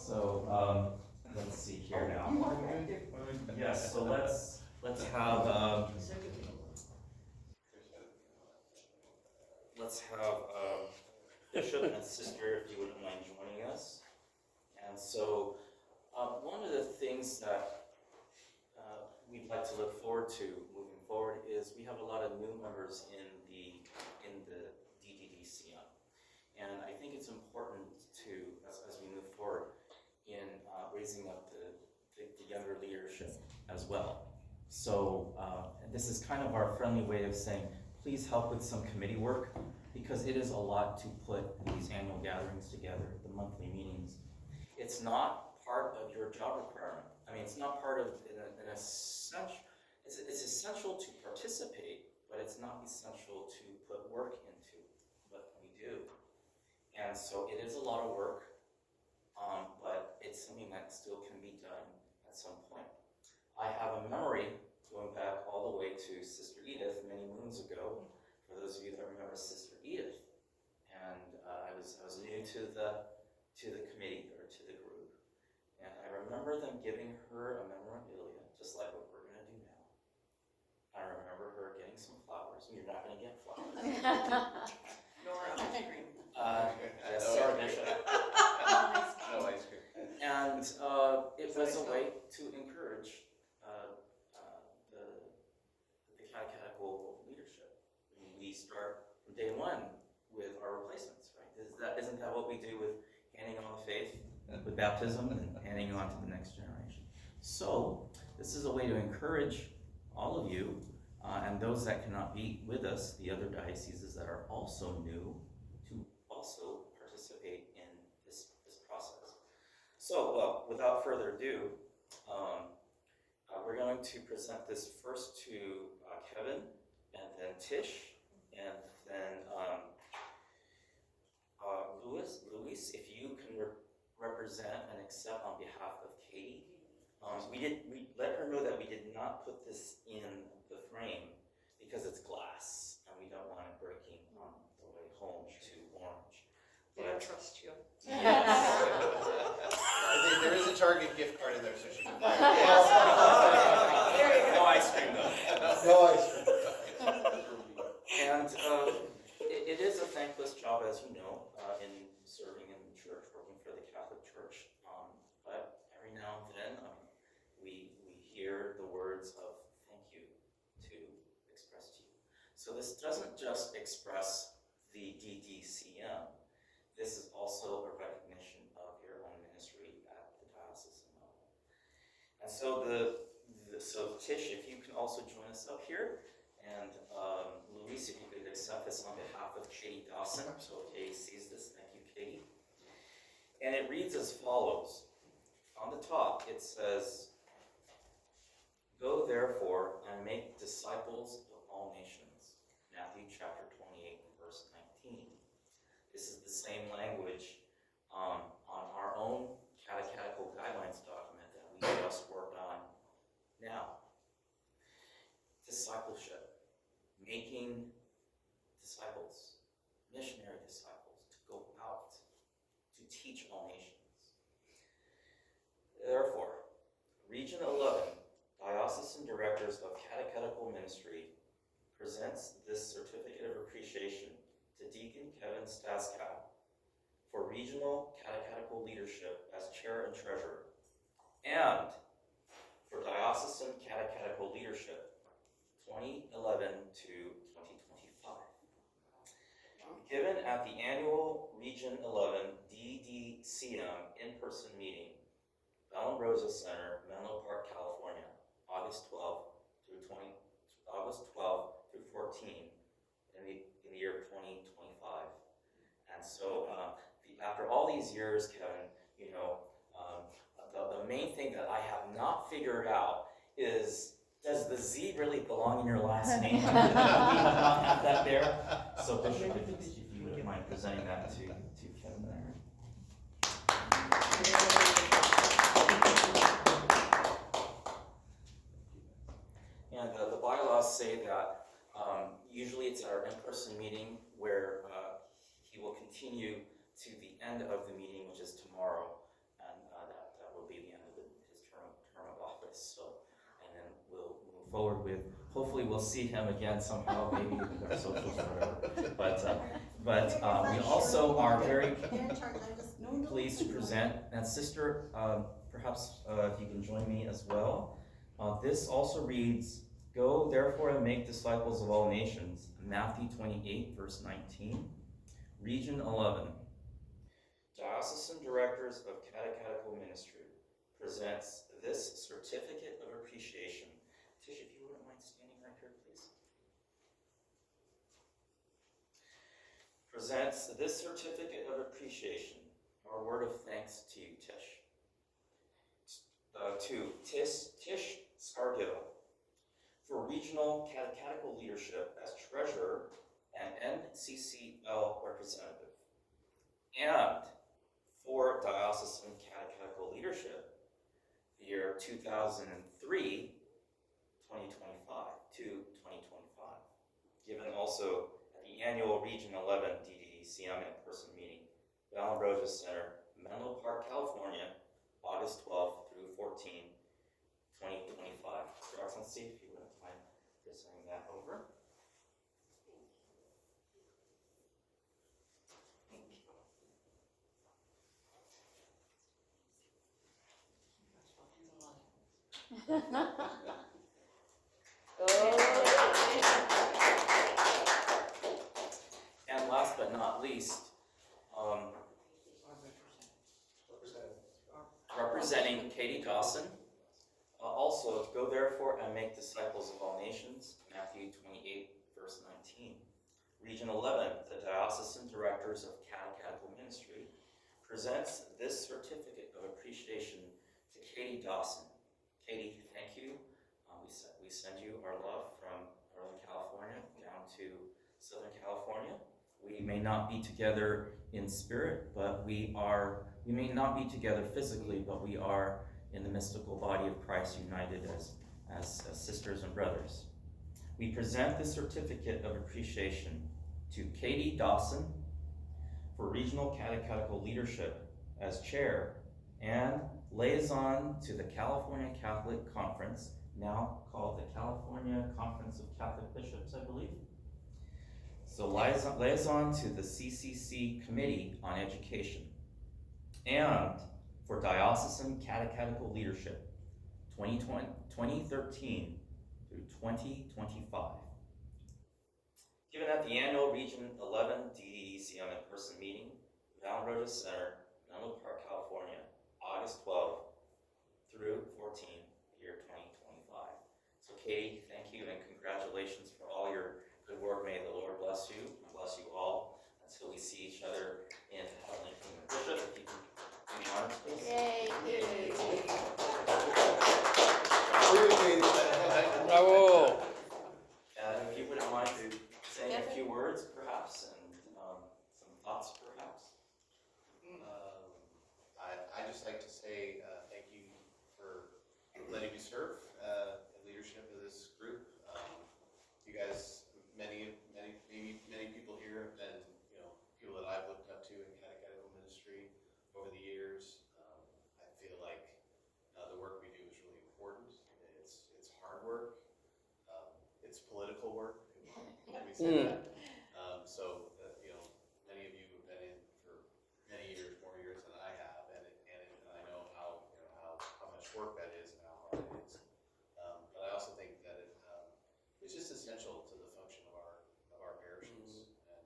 So let's see here now. Yes, so let's have Bishop and Sister, if you wouldn't mind joining us. And so one of the things that we'd like to look forward to moving forward is we have a lot of new members in the DDCM. And I think it's important to, as we move forward, in raising up the younger leadership as well. So this is kind of our friendly way of saying, please help with some committee work, because it is a lot to put these annual gatherings together, the monthly meetings. It's not part of your job requirement. I mean, it's not part of an essential, it's essential to participate, but it's not essential to put work into what we do. And so it is a lot of work, but it's something that still can be done at some point. I have a memory going back all the way to Sister Edith many moons ago, for those of you that remember Sister Edith. And I was new to the committee, or to the group. And I remember them giving her a memorabilia, just like what we're going to do now. I remember her getting some flowers. You're not going to get flowers. Nor ice cream. Yes, sorry, Bishop. No ice cream. And it was a way to encourage the catechetical leadership. We start from day one with our replacements, right? Isn't that what we do with handing on the faith, with baptism, and handing on to the next generation? So this is a way to encourage all of you and those that cannot be with us, the other dioceses that are also new, to also participate in this process. So, well, without further ado, we're going to present this first to Kevin, and then Tish, and then Luis, if you can represent and accept on behalf of Katie. We let her know that we did not put this in the frame because it's glass, and we don't want it breaking on the way home to Orange. I trust you. Yes. I think there is a Target gift card in there, so she can buy No ice cream, though. No ice cream. And it is a thankless job, as you know, in serving in the church, working for the Catholic Church. But every now and then, we hear the words of thank you to express to you. So this doesn't just express the DDCM. This is also a recognition of your own ministry at the diocesan level. And so so Tish, if you can also join us up here, and Luis, if you could accept this on behalf of Katie Dawson. So Katie sees this. Thank you, Katie. And it reads as follows. On the top, it says, "Go therefore and make disciples of all nations." Matthew chapter 28, verse 19. This is the same language on our own catechetical guidelines document that we just worked on now. Discipleship, making disciples, missionary disciples, to go out, to teach all nations. Therefore, Region 11, Diocesan Directors of Catechetical Ministry, presents this certificate of appreciation to Deacon Kevin Staszkow for regional catechetical leadership as Chair and Treasurer, and for Diocesan catechetical leadership 2011 to 2025. Given at the annual Region 11 DDCM in-person meeting, Vallombrosa Center, Menlo Park, California, August 12 through 14 in the year 2025. And so after all these years, Kevin, you know, the main thing that I have not figured out is, does the Z really belong in your last name? We have not had that there. So Bishop, if you wouldn't mind presenting that to Kevin there. And the bylaws say that usually it's our in-person meeting where he will continue to the end of the meeting, which is tomorrow, and forward with. Hopefully we'll see him again somehow, maybe with our socials or whatever. But we also are very pleased to present, and Sister, perhaps if you can join me as well. This also reads, "Go therefore and make disciples of all nations," Matthew 28, verse 19. Region 11. Diocesan Directors of Catechetical Ministry presents this certificate of appreciation. Tish, if you wouldn't mind standing right here, please. Presents this certificate of appreciation, our word of thanks to you, Tish. To Tish Scargill for regional catechetical leadership as treasurer and NCCL representative, and for diocesan catechetical leadership the year 2003, 2025 to 2025, given also at the annual Region 11 DDCM in-person meeting, Vallombrosa Center, Menlo Park, California, August 12th through 14th, 2025. Your Excellency, if you wouldn't mind just sending that over. And last but not least, representing Katie Dawson, also go therefore and make disciples of all nations, Matthew 28, verse 19. Region 11, the Diocesan Directors of Catechetical Ministry, presents this certificate of appreciation to Katie Dawson. Katie, thank you. We send you our love from Northern California down to Southern California. We may not be together in spirit, but we may not be together physically, but we are in the mystical body of Christ, united as sisters and brothers. We present this certificate of appreciation to Katie Dawson for regional catechetical leadership as chair and liaison to the California Catholic Conference, now called the California Conference of Catholic Bishops, I believe. So liaison to the CCC Committee on Education, and for Diocesan Catechetical Leadership, 2013 through 2025. Given at the annual Region 11 DDCM in-person meeting, Vallombrosa Center, Menlo Park, California, August 12th through 14th, year 2025. So Katie, thank you and congratulations for all your good work. May the Lord bless you all until we see each other in Heavenly Kingdom. Bishop, if you can do the honors, please. Yay! Bravo! If you wouldn't mind saying a few words, perhaps, and some thoughts, perhaps. I'd just like to say thank you for letting me serve in leadership of this group. You guys, many people here have been, people that I've looked up to in catechetical ministry over the years. I feel like the work we do is really important. It's hard work. It's political work. Let me say that. So many of you have been in for many years, more years than I have, and I know how much work that is and how hard it is. But I also think that it's just essential to the function of our parishes, and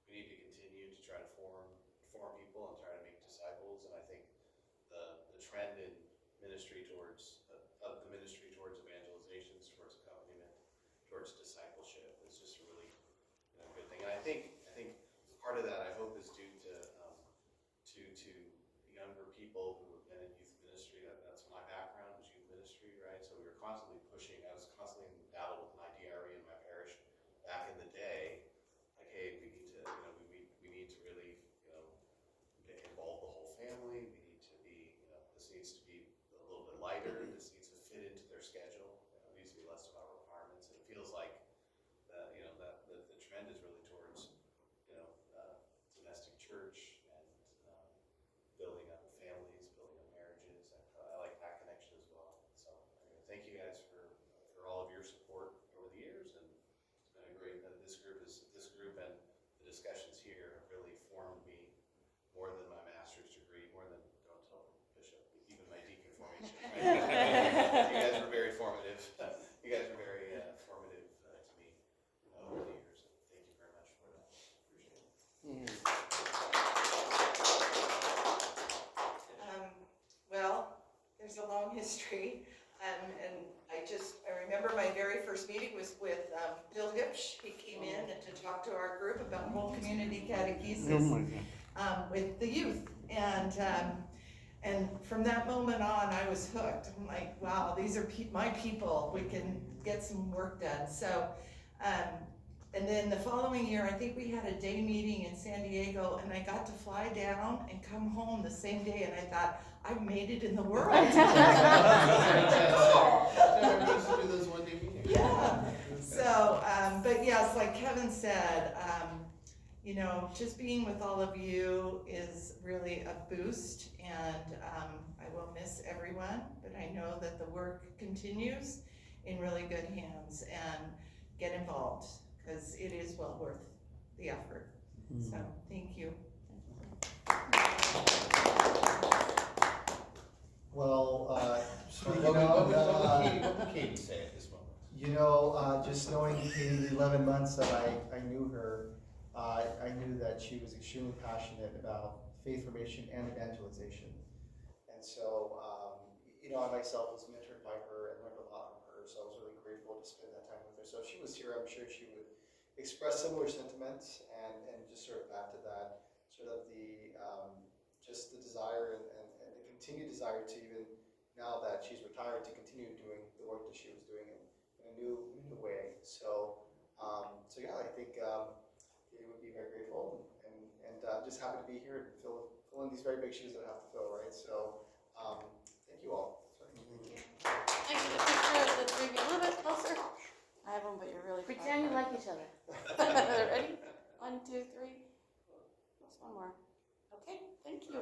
we need to continue to try to form people and try to make disciples. And I think the trend in ministry towards evangelization, towards accompaniment, towards discipleship is just a really good thing. And I think part of that, I hope, is due to younger people who have been in youth ministry. That's my background, is youth ministry, right? So we were constantly pushing. I was constantly in battle with my DRE in my parish back in the day. Like, hey, we need to really involve the whole family. We need to be this needs to be a little bit lighter. This needs to fit into their schedule. It needs to be less about requirements. And it feels like that the trend is really towards domestic church and building up families, building up marriages. I like that connection as well. So thank you guys for all of your support. there's a long history. And I remember my very first meeting was with Bill Hipsch. He came in and to talk to our group about whole community catechesis with the youth. And from that moment on, I was hooked. I'm like, wow, these are my people. We can get some work done. So, and then the following year, I think we had a day meeting in San Diego, and I got to fly down and come home the same day, and I thought, I've made it in the world. Do those one-day meetings. Yeah. So, but yes, like Kevin said, you know, just being with all of you is really a boost, and I will miss everyone, but I know that the work continues in really good hands, and get involved, because it is well worth the effort. So, thank you. Well, What would Katie say at this moment? you know, just knowing Katie the 11 months that I knew her, I knew that she was extremely passionate about faith formation and evangelization. And so, you know, I myself was mentored by her and learned a lot from her, so I was really grateful to spend that time with her. So if she was here, I'm sure she would express similar sentiments, and just sort of add to that, sort of the, just the desire and the continued desire to, even now that she's retired, to continue doing the work that she was doing in a new way. So, so yeah, I think we would be very grateful, and just happy to be here and fill in these very big shoes that I have to fill, right? So, thank you all. Sorry. I get a picture of the three of you a little bit closer. I have one, but you're really Pretend you like each other. Ready? 1, 2, 3. Just one more. Okay, thank you.